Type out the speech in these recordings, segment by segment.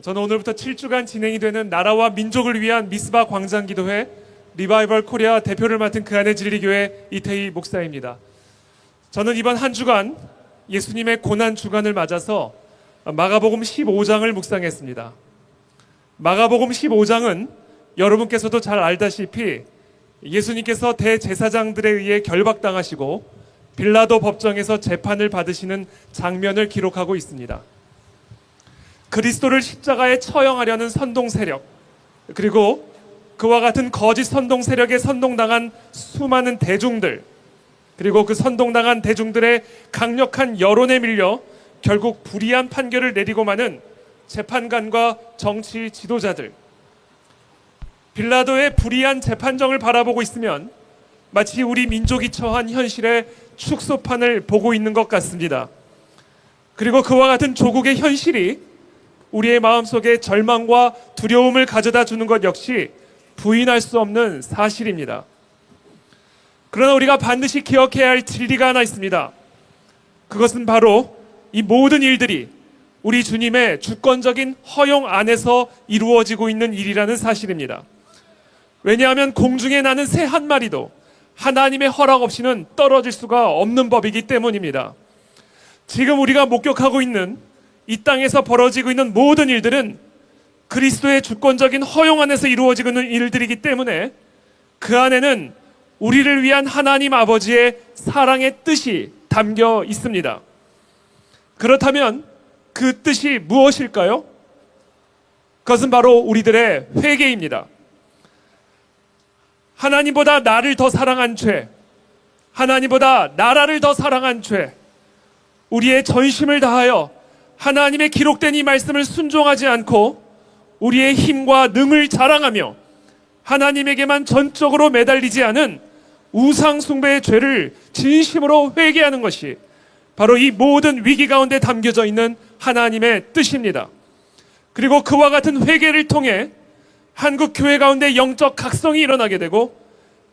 저는 오늘부터 7주간 진행이 되는 나라와 민족을 위한 미스바 광장기도회 리바이벌 코리아 대표를 맡은 그안의 진리교회 이태희 목사입니다. 저는 이번 한 주간 예수님의 고난 주간을 맞아서 마가복음 15장을 묵상했습니다. 마가복음 15장은 여러분께서도 잘 알다시피 예수님께서 대제사장들에 의해 결박당하시고 빌라도 법정에서 재판을 받으시는 장면을 기록하고 있습니다. 그리스도를 십자가에 처형하려는 선동 세력, 그리고 그와 같은 거짓 선동 세력에 선동당한 수많은 대중들, 그리고 그 선동당한 대중들의 강력한 여론에 밀려 결국 불의한 판결을 내리고 마는 재판관과 정치 지도자들, 빌라도의 불의한 재판정을 바라보고 있으면 마치 우리 민족이 처한 현실의 축소판을 보고 있는 것 같습니다. 그리고 그와 같은 조국의 현실이 우리의 마음속에 절망과 두려움을 가져다 주는 것 역시 부인할 수 없는 사실입니다. 그러나 우리가 반드시 기억해야 할 진리가 하나 있습니다. 그것은 바로 이 모든 일들이 우리 주님의 주권적인 허용 안에서 이루어지고 있는 일이라는 사실입니다. 왜냐하면 공중에 나는 새 한 마리도 하나님의 허락 없이는 떨어질 수가 없는 법이기 때문입니다. 지금 우리가 목격하고 있는 이 땅에서 벌어지고 있는 모든 일들은 그리스도의 주권적인 허용 안에서 이루어지고 있는 일들이기 때문에 그 안에는 우리를 위한 하나님 아버지의 사랑의 뜻이 담겨 있습니다. 그렇다면 그 뜻이 무엇일까요? 그것은 바로 우리들의 회개입니다. 하나님보다 나를 더 사랑한 죄, 하나님보다 나라를 더 사랑한 죄, 우리의 전심을 다하여 하나님의 기록된 이 말씀을 순종하지 않고 우리의 힘과 능을 자랑하며 하나님에게만 전적으로 매달리지 않은 우상 숭배의 죄를 진심으로 회개하는 것이 바로 이 모든 위기 가운데 담겨져 있는 하나님의 뜻입니다. 그리고 그와 같은 회개를 통해 한국 교회 가운데 영적 각성이 일어나게 되고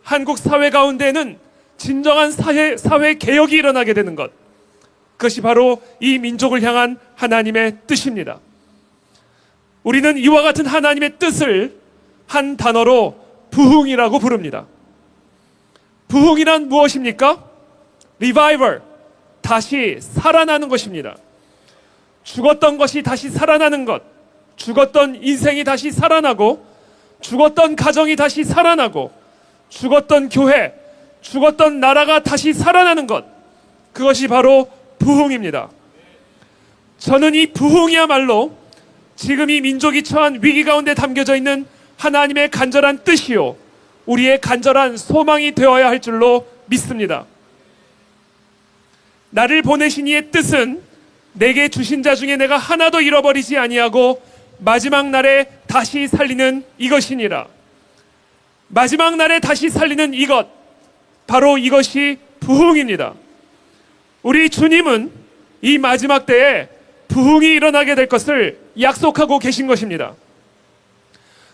한국 사회 가운데는 진정한 사회 개혁이 일어나게 되는 것, 그것이 바로 이 민족을 향한 하나님의 뜻입니다. 우리는 이와 같은 하나님의 뜻을 한 단어로 부흥이라고 부릅니다. 부흥이란 무엇입니까? 리바이벌, 다시 살아나는 것입니다. 죽었던 것이 다시 살아나는 것, 죽었던 인생이 다시 살아나고 죽었던 가정이 다시 살아나고 죽었던 교회, 죽었던 나라가 다시 살아나는 것, 그것이 바로 부흥입니다. 저는 이 부흥이야말로 지금 이 민족이 처한 위기 가운데 담겨져 있는 하나님의 간절한 뜻이요, 우리의 간절한 소망이 되어야 할 줄로 믿습니다. 나를 보내신 이의 뜻은 내게 주신 자 중에 내가 하나도 잃어버리지 아니하고 마지막 날에 다시 살리는 이것이니라. 마지막 날에 다시 살리는 이것, 바로 이것이 부흥입니다. 우리 주님은 이 마지막 때에 부흥이 일어나게 될 것을 약속하고 계신 것입니다.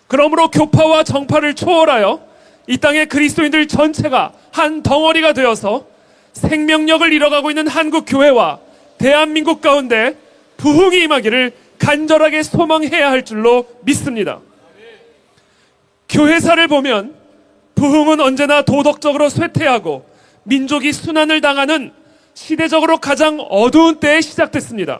그러므로 교파와 정파를 초월하여 이 땅의 그리스도인들 전체가 한 덩어리가 되어서 생명력을 잃어가고 있는 한국 교회와 대한민국 가운데 부흥이 임하기를 간절하게 소망해야 할 줄로 믿습니다. 교회사를 보면 부흥은 언제나 도덕적으로 쇠퇴하고 민족이 순환을 당하는 시대적으로 가장 어두운 때에 시작됐습니다.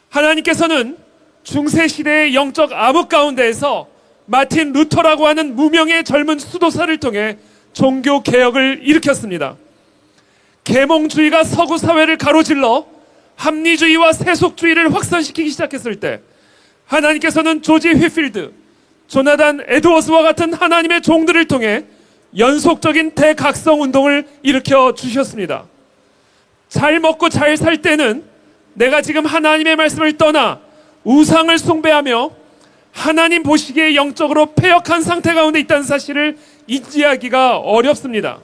하나님께서는 중세시대의 영적 암흑 가운데에서 마틴 루터라고 하는 무명의 젊은 수도사를 통해 종교개혁을 일으켰습니다. 계몽주의가 서구 사회를 가로질러 합리주의와 세속주의를 확산시키기 시작했을 때 하나님께서는 조지 휘필드, 조나단 에드워스와 같은 하나님의 종들을 통해 연속적인 대각성 운동을 일으켜 주셨습니다. 잘 먹고 잘 살 때는 내가 지금 하나님의 말씀을 떠나 우상을 숭배하며 하나님 보시기에 영적으로 패역한 상태 가운데 있다는 사실을 인지하기가 어렵습니다.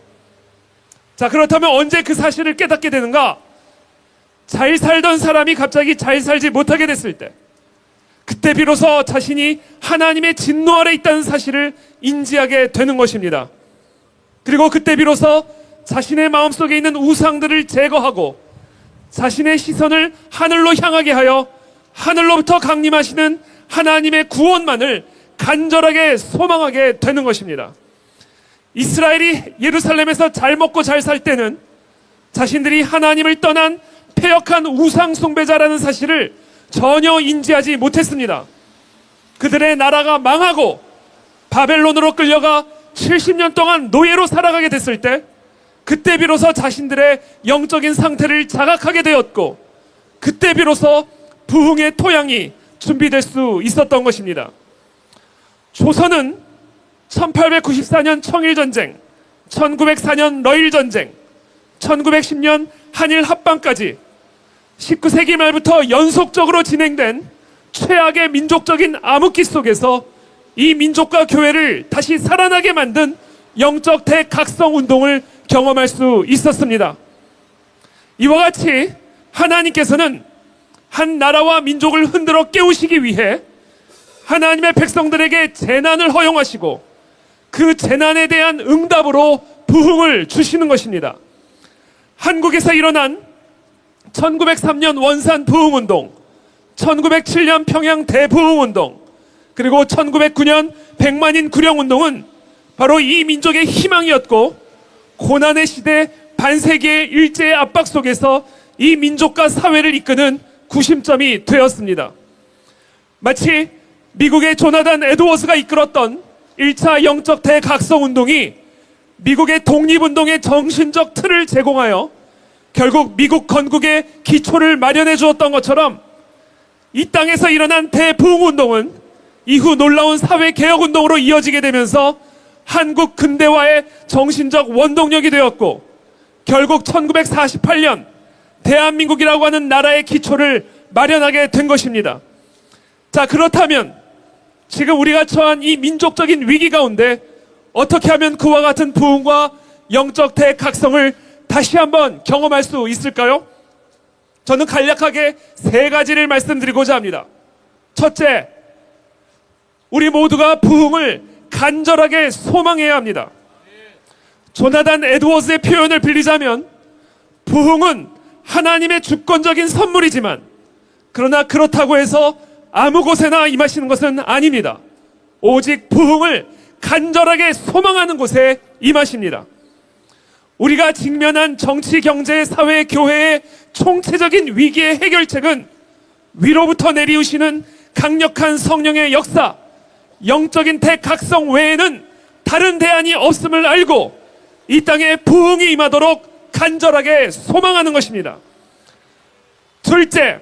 자, 그렇다면 언제 그 사실을 깨닫게 되는가? 잘 살던 사람이 갑자기 잘 살지 못하게 됐을 때, 그때 비로소 자신이 하나님의 진노 아래 있다는 사실을 인지하게 되는 것입니다. 그리고 그때 비로소 자신의 마음속에 있는 우상들을 제거하고 자신의 시선을 하늘로 향하게 하여 하늘로부터 강림하시는 하나님의 구원만을 간절하게 소망하게 되는 것입니다. 이스라엘이 예루살렘에서 잘 먹고 잘 살 때는 자신들이 하나님을 떠난 패역한 우상 숭배자라는 사실을 전혀 인지하지 못했습니다. 그들의 나라가 망하고 바벨론으로 끌려가 70년 동안 노예로 살아가게 됐을 때, 그때 비로소 자신들의 영적인 상태를 자각하게 되었고, 그때 비로소 부흥의 토양이 준비될 수 있었던 것입니다. 조선은 1894년 청일전쟁, 1904년 러일전쟁, 1910년 한일 합방까지 19세기 말부터 연속적으로 진행된 최악의 민족적인 암흑기 속에서 이 민족과 교회를 다시 살아나게 만든 영적 대각성 운동을 경험할 수 있었습니다. 이와 같이 하나님께서는 한 나라와 민족을 흔들어 깨우시기 위해 하나님의 백성들에게 재난을 허용하시고 그 재난에 대한 응답으로 부흥을 주시는 것입니다. 한국에서 일어난 1903년 원산 부흥운동, 1907년 평양 대부흥운동, 그리고 1909년 백만인 구령운동은 바로 이 민족의 희망이었고, 고난의 시대 반세기의 일제의 압박 속에서 이 민족과 사회를 이끄는 구심점이 되었습니다. 마치 미국의 조나단 에드워스가 이끌었던 1차 영적 대각성 운동이 미국의 독립운동의 정신적 틀을 제공하여 결국 미국 건국의 기초를 마련해 주었던 것처럼, 이 땅에서 일어난 대부흥운동은 이후 놀라운 사회개혁운동으로 이어지게 되면서 한국 근대화의 정신적 원동력이 되었고, 결국 1948년 대한민국이라고 하는 나라의 기초를 마련하게 된 것입니다. 자, 그렇다면 지금 우리가 처한 이 민족적인 위기 가운데 어떻게 하면 그와 같은 부흥과 영적 대각성을 다시 한번 경험할 수 있을까요? 저는 간략하게 세 가지를 말씀드리고자 합니다. 첫째, 우리 모두가 부흥을 간절하게 소망해야 합니다. 조나단 에드워즈의 표현을 빌리자면, 부흥은 하나님의 주권적인 선물이지만, 그러나 그렇다고 해서 아무 곳에나 임하시는 것은 아닙니다. 오직 부흥을 간절하게 소망하는 곳에 임하십니다. 우리가 직면한 정치, 경제, 사회, 교회의 총체적인 위기의 해결책은 위로부터 내리우시는 강력한 성령의 역사, 영적인 대각성 외에는 다른 대안이 없음을 알고 이 땅에 부흥이 임하도록 간절하게 소망하는 것입니다. 둘째,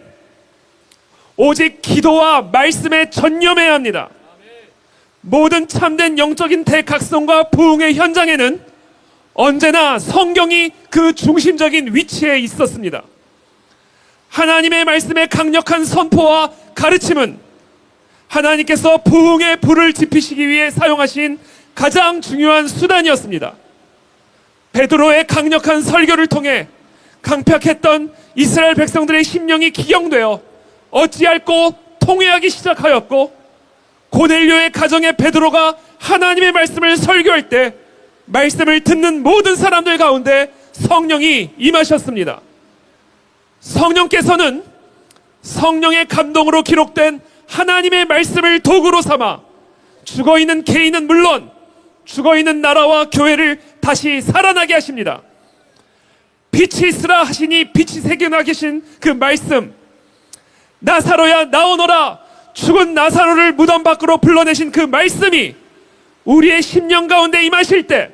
오직 기도와 말씀에 전념해야 합니다. 모든 참된 영적인 대각성과 부흥의 현장에는 언제나 성경이 그 중심적인 위치에 있었습니다. 하나님의 말씀의 강력한 선포와 가르침은 하나님께서 부흥의 불을 지피시기 위해 사용하신 가장 중요한 수단이었습니다. 베드로의 강력한 설교를 통해 강팍했던 이스라엘 백성들의 심령이 기경되어 어찌할꼬 통회하기 시작하였고, 고넬료의 가정에 베드로가 하나님의 말씀을 설교할 때 말씀을 듣는 모든 사람들 가운데 성령이 임하셨습니다. 성령께서는 성령의 감동으로 기록된 하나님의 말씀을 도구로 삼아 죽어있는 개인은 물론 죽어있는 나라와 교회를 다시 살아나게 하십니다. 빛이 있으라 하시니 빛이 새겨나 계신 그 말씀, 나사로야 나오너라, 죽은 나사로를 무덤 밖으로 불러내신 그 말씀이 우리의 심령 가운데 임하실 때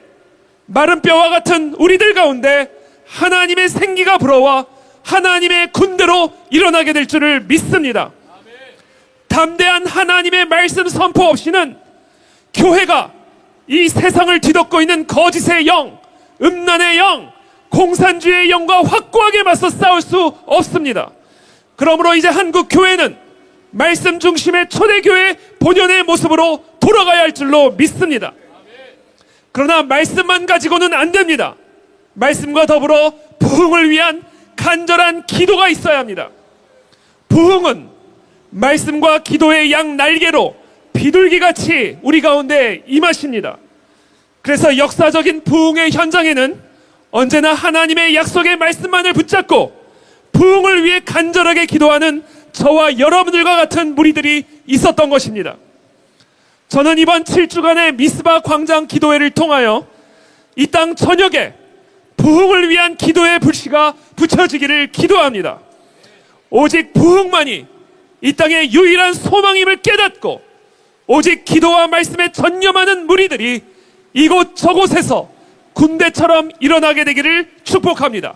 마른 뼈와 같은 우리들 가운데 하나님의 생기가 불어와 하나님의 군대로 일어나게 될 줄을 믿습니다. 담대한 하나님의 말씀 선포 없이는 교회가 이 세상을 뒤덮고 있는 거짓의 영, 음란의 영, 공산주의의 영과 확고하게 맞서 싸울 수 없습니다. 그러므로 이제 한국 교회는 말씀 중심의 초대교회 본연의 모습으로 돌아가야 할 줄로 믿습니다. 그러나 말씀만 가지고는 안 됩니다. 말씀과 더불어 부흥을 위한 간절한 기도가 있어야 합니다. 부흥은 말씀과 기도의 양 날개로 비둘기같이 우리 가운데 임하십니다. 그래서 역사적인 부흥의 현장에는 언제나 하나님의 약속의 말씀만을 붙잡고 부흥을 위해 간절하게 기도하는 저와 여러분들과 같은 무리들이 있었던 것입니다. 저는 이번 7주간의 미스바 광장 기도회를 통하여 이 땅 전역에 부흥을 위한 기도의 불씨가 붙여지기를 기도합니다. 오직 부흥만이 이 땅의 유일한 소망임을 깨닫고 오직 기도와 말씀에 전념하는 무리들이 이곳 저곳에서 군대처럼 일어나게 되기를 축복합니다.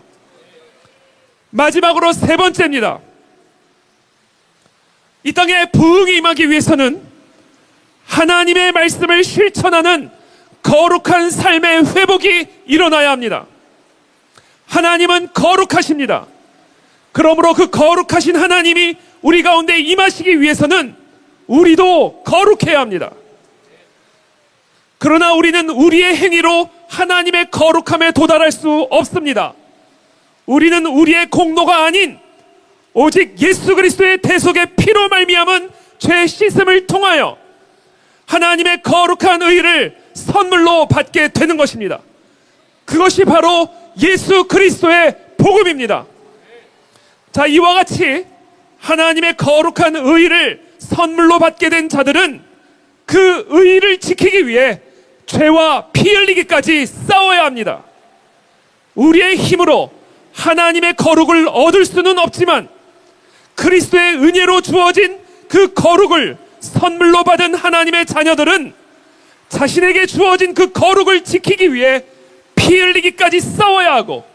마지막으로 세 번째입니다. 이 땅에 부흥이 임하기 위해서는 하나님의 말씀을 실천하는 거룩한 삶의 회복이 일어나야 합니다. 하나님은 거룩하십니다. 그러므로 그 거룩하신 하나님이 우리 가운데 임하시기 위해서는 우리도 거룩해야 합니다. 그러나 우리는 우리의 행위로 하나님의 거룩함에 도달할 수 없습니다. 우리는 우리의 공로가 아닌 오직 예수 그리스도의 대속의 피로 말미암은 죄 씻음을 통하여 하나님의 거룩한 의를 선물로 받게 되는 것입니다. 그것이 바로 예수 그리스도의 복음입니다. 자, 이와 같이 하나님의 거룩한 의를 선물로 받게 된 자들은 그 의를 지키기 위해 죄와 피 흘리기까지 싸워야 합니다. 우리의 힘으로 하나님의 거룩을 얻을 수는 없지만 그리스도의 은혜로 주어진 그 거룩을 선물로 받은 하나님의 자녀들은 자신에게 주어진 그 거룩을 지키기 위해 피 흘리기까지 싸워야 하고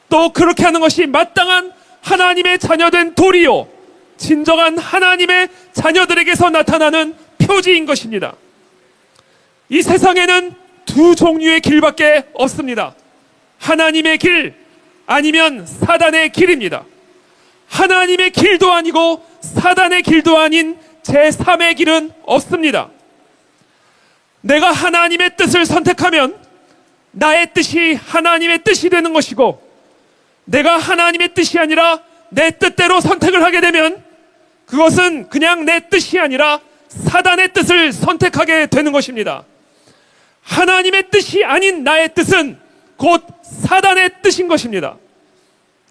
또 그렇게 하는 것이 마땅한 하나님의 자녀된 도리요 진정한 하나님의 자녀들에게서 나타나는 표지인 것입니다. 이 세상에는 두 종류의 길밖에 없습니다. 하나님의 길 아니면 사단의 길입니다. 하나님의 길도 아니고 사단의 길도 아닌 제3의 길은 없습니다. 내가 하나님의 뜻을 선택하면 나의 뜻이 하나님의 뜻이 되는 것이고 내가 하나님의 뜻이 아니라 내 뜻대로 선택을 하게 되면 그것은 그냥 내 뜻이 아니라 사단의 뜻을 선택하게 되는 것입니다. 하나님의 뜻이 아닌 나의 뜻은 곧 사단의 뜻인 것입니다.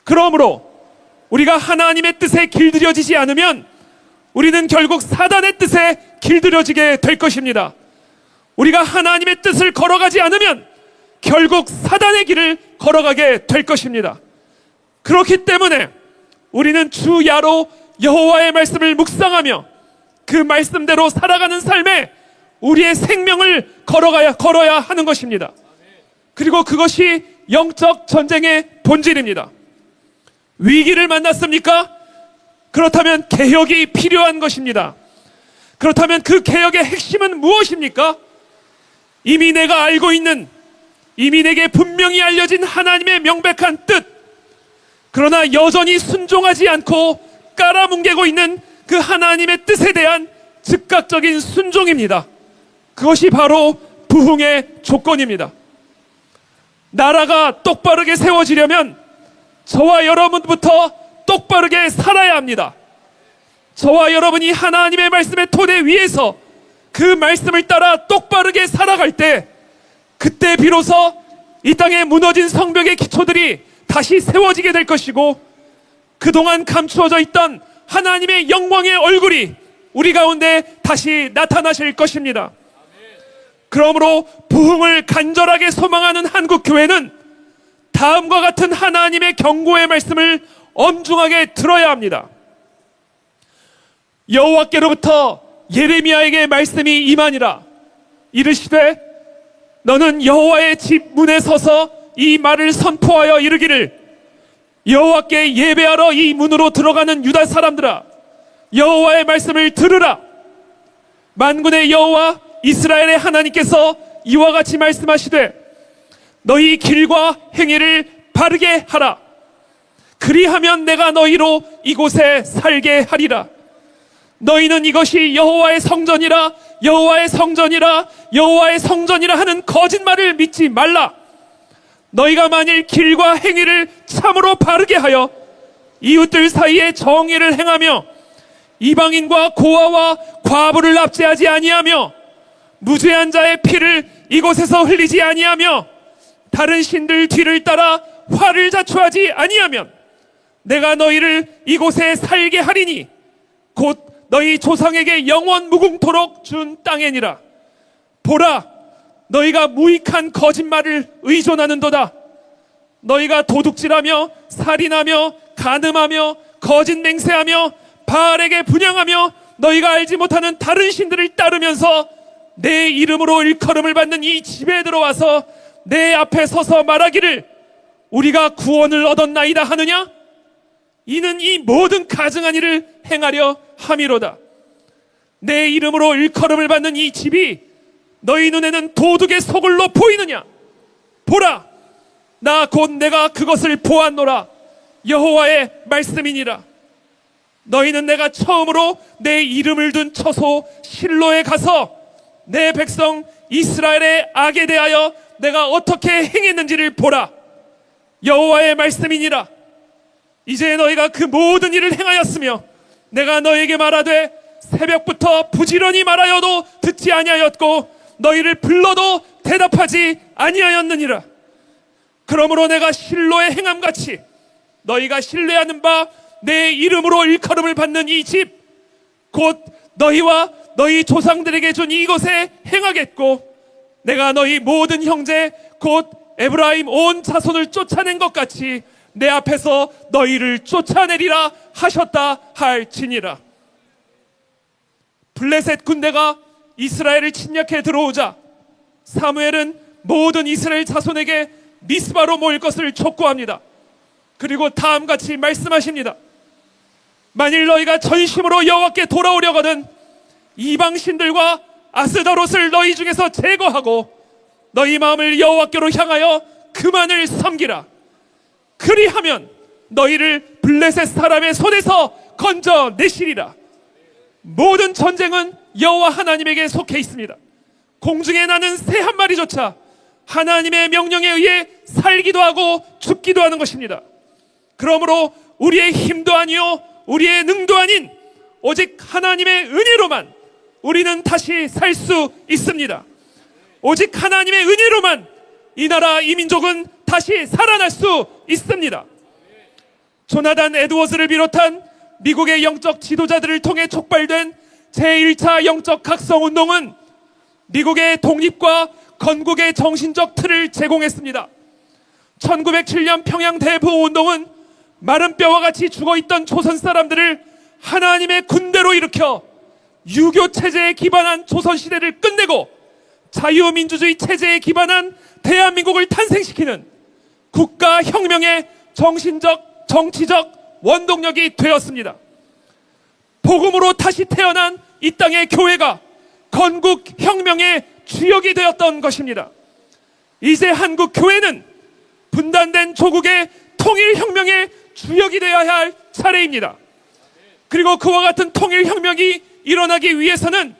그러므로 우리가 하나님의 뜻에 길들여지지 않으면 우리는 결국 사단의 뜻에 길들여지게 될 것입니다. 우리가 하나님의 뜻을 걸어가지 않으면 결국 사단의 길을 걸어가게 될 것입니다. 그렇기 때문에 우리는 주야로 여호와의 말씀을 묵상하며 그 말씀대로 살아가는 삶에 우리의 생명을 걸어야 하는 것입니다. 그리고 그것이 영적 전쟁의 본질입니다. 위기를 만났습니까? 그렇다면 개혁이 필요한 것입니다. 그렇다면 그 개혁의 핵심은 무엇입니까? 이미 내가 알고 있는, 이미 내게 분명히 알려진 하나님의 명백한 뜻, 그러나 여전히 순종하지 않고 깔아뭉개고 있는 그 하나님의 뜻에 대한 즉각적인 순종입니다. 그것이 바로 부흥의 조건입니다. 나라가 똑바르게 세워지려면 저와 여러분부터 똑바르게 살아야 합니다. 저와 여러분이 하나님의 말씀의 토대 위에서 그 말씀을 따라 똑바르게 살아갈 때 그때 비로소 이 땅에 무너진 성벽의 기초들이 다시 세워지게 될 것이고 그동안 감추어져 있던 하나님의 영광의 얼굴이 우리 가운데 다시 나타나실 것입니다. 그러므로 부흥을 간절하게 소망하는 한국교회는 다음과 같은 하나님의 경고의 말씀을 엄중하게 들어야 합니다. 여호와께로부터 예레미야에게 말씀이 임하니라. 이르시되 너는 여호와의 집 문에 서서 이 말을 선포하여 이르기를 여호와께 예배하러 이 문으로 들어가는 유다 사람들아 여호와의 말씀을 들으라. 만군의 여호와 이스라엘의 하나님께서 이와 같이 말씀하시되 너희 길과 행위를 바르게 하라. 그리하면 내가 너희로 이곳에 살게 하리라. 너희는 이것이 여호와의 성전이라 여호와의 성전이라 여호와의 성전이라 하는 거짓말을 믿지 말라. 너희가 만일 길과 행위를 참으로 바르게 하여 이웃들 사이에 정의를 행하며 이방인과 고아와 과부를 납제하지 아니하며 무죄한 자의 피를 이곳에서 흘리지 아니하며 다른 신들 뒤를 따라 화를 자초하지 아니하면 내가 너희를 이곳에 살게 하리니 곧 너희 조상에게 영원 무궁토록 준 땅이니라. 보라, 너희가 무익한 거짓말을 의존하는도다. 너희가 도둑질하며 살인하며 간음하며 거짓 맹세하며 바알에게 분향하며 너희가 알지 못하는 다른 신들을 따르면서 내 이름으로 일컬음을 받는 이 집에 들어와서 내 앞에 서서 말하기를 우리가 구원을 얻었나이다 하느냐? 이는 이 모든 가증한 일을 행하려 함이로다. 내 이름으로 일컬음을 받는 이 집이 너희 눈에는 도둑의 소굴로 보이느냐? 보라, 나 곧 내가 그것을 보았노라. 여호와의 말씀이니라. 너희는 내가 처음으로 내 이름을 둔 처소 실로에 가서 내 백성 이스라엘의 악에 대하여 내가 어떻게 행했는지를 보라. 여호와의 말씀이니라. 이제 너희가 그 모든 일을 행하였으며 내가 너희에게 말하되 새벽부터 부지런히 말하여도 듣지 아니하였고 너희를 불러도 대답하지 아니하였느니라. 그러므로 내가 실로의 행함같이 너희가 신뢰하는 바 내 이름으로 일컬음을 받는 이 집 곧 너희와 너희 조상들에게 준 이곳에 행하겠고 내가 너희 모든 형제 곧 에브라임 온 자손을 쫓아낸 것 같이 내 앞에서 너희를 쫓아내리라 하셨다 할지니라. 블레셋 군대가 이스라엘을 침략해 들어오자 사무엘은 모든 이스라엘 자손에게 미스바로 모일 것을 촉구합니다. 그리고 다음같이 말씀하십니다. 만일 너희가 전심으로 여호와께 돌아오려거든 이방 신들과 아스다롯을 너희 중에서 제거하고 너희 마음을 여호와께로 향하여 그만을 섬기라. 그리하면 너희를 블레셋 사람의 손에서 건져내시리라. 모든 전쟁은 여호와 하나님에게 속해 있습니다. 공중에 나는 새 한 마리조차 하나님의 명령에 의해 살기도 하고 죽기도 하는 것입니다. 그러므로 우리의 힘도 아니요 우리의 능도 아닌 오직 하나님의 은혜로만 우리는 다시 살 수 있습니다. 오직 하나님의 은혜로만 이 나라 이 민족은 다시 살아날 수 있습니다. 조나단 에드워즈를 비롯한 미국의 영적 지도자들을 통해 촉발된 제1차 영적 각성운동은 미국의 독립과 건국의 정신적 틀을 제공했습니다. 1907년 평양 대부흥운동은 마른 뼈와 같이 죽어있던 조선 사람들을 하나님의 군대로 일으켜 유교 체제에 기반한 조선시대를 끝내고 자유민주주의 체제에 기반한 대한민국을 탄생시키는 국가혁명의 정신적, 정치적 원동력이 되었습니다. 복음으로 다시 태어난 이 땅의 교회가 건국혁명의 주역이 되었던 것입니다. 이제 한국 교회는 분단된 조국의 통일혁명의 주역이 되어야 할 차례입니다. 그리고 그와 같은 통일혁명이 일어나기 위해서는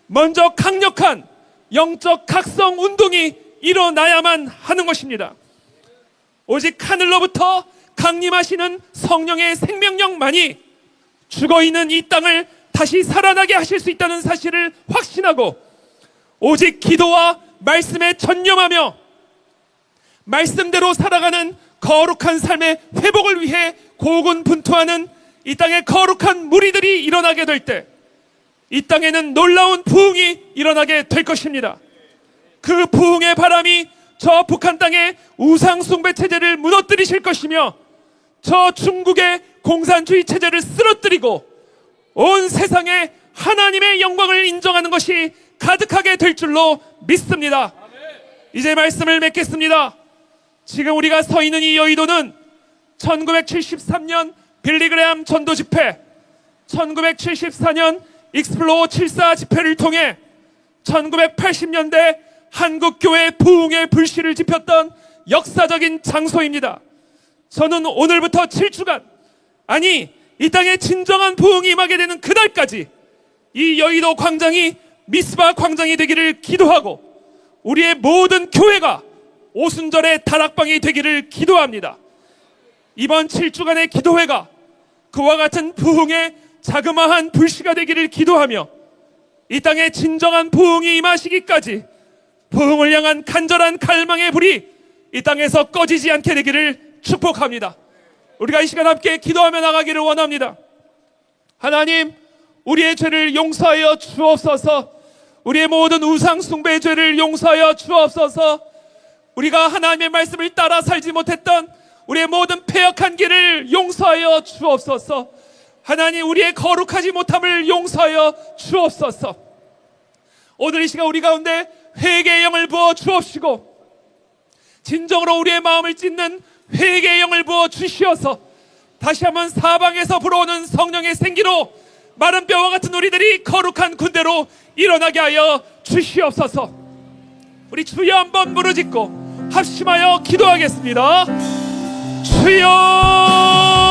먼저 강력한 영적 각성 운동이 일어나야만 하는 것입니다. 오직 하늘로부터 강림하시는 성령의 생명력만이 죽어있는 이 땅을 다시 살아나게 하실 수 있다는 사실을 확신하고 오직 기도와 말씀에 전념하며 말씀대로 살아가는 거룩한 삶의 회복을 위해 고군분투하는 이 땅의 거룩한 무리들이 일어나게 될 때 이 땅에는 놀라운 부흥이 일어나게 될 것입니다. 그 부흥의 바람이 저 북한 땅의 우상 숭배 체제를 무너뜨리실 것이며 저 중국의 공산주의 체제를 쓰러뜨리고 온 세상에 하나님의 영광을 인정하는 것이 가득하게 될 줄로 믿습니다. 이제 말씀을 맺겠습니다. 지금 우리가 서 있는 이 여의도는 1973년 빌리그레암 전도 집회, 1974년 익스플로어 74 집회를 통해 1980년대 한국교회 부흥의 불씨를 지폈던 역사적인 장소입니다. 저는 오늘부터 7주간, 아니 이 땅에 진정한 부흥이 임하게 되는 그날까지 이 여의도 광장이 미스바 광장이 되기를 기도하고 우리의 모든 교회가 오순절의 다락방이 되기를 기도합니다. 이번 7주간의 기도회가 그와 같은 부흥의 자그마한 불씨가 되기를 기도하며 이 땅에 진정한 부흥이 임하시기까지 부흥을 향한 간절한 갈망의 불이 이 땅에서 꺼지지 않게 되기를 축복합니다. 우리가 이 시간 함께 기도하며 나가기를 원합니다. 하나님, 우리의 죄를 용서하여 주옵소서. 우리의 모든 우상 숭배의 죄를 용서하여 주옵소서. 우리가 하나님의 말씀을 따라 살지 못했던 우리의 모든 패역한 길을 용서하여 주옵소서. 하나님, 우리의 거룩하지 못함을 용서하여 주옵소서. 오늘 이 시간 우리 가운데 회개의 영을 부어 주옵시고 진정으로 우리의 마음을 찢는 회개의 영을 부어 주시어서 다시 한번 사방에서 불어오는 성령의 생기로 마른 뼈와 같은 우리들이 거룩한 군대로 일어나게 하여 주시옵소서. 우리 주여 한번 부르짖고 합심하여 기도하겠습니다. 주여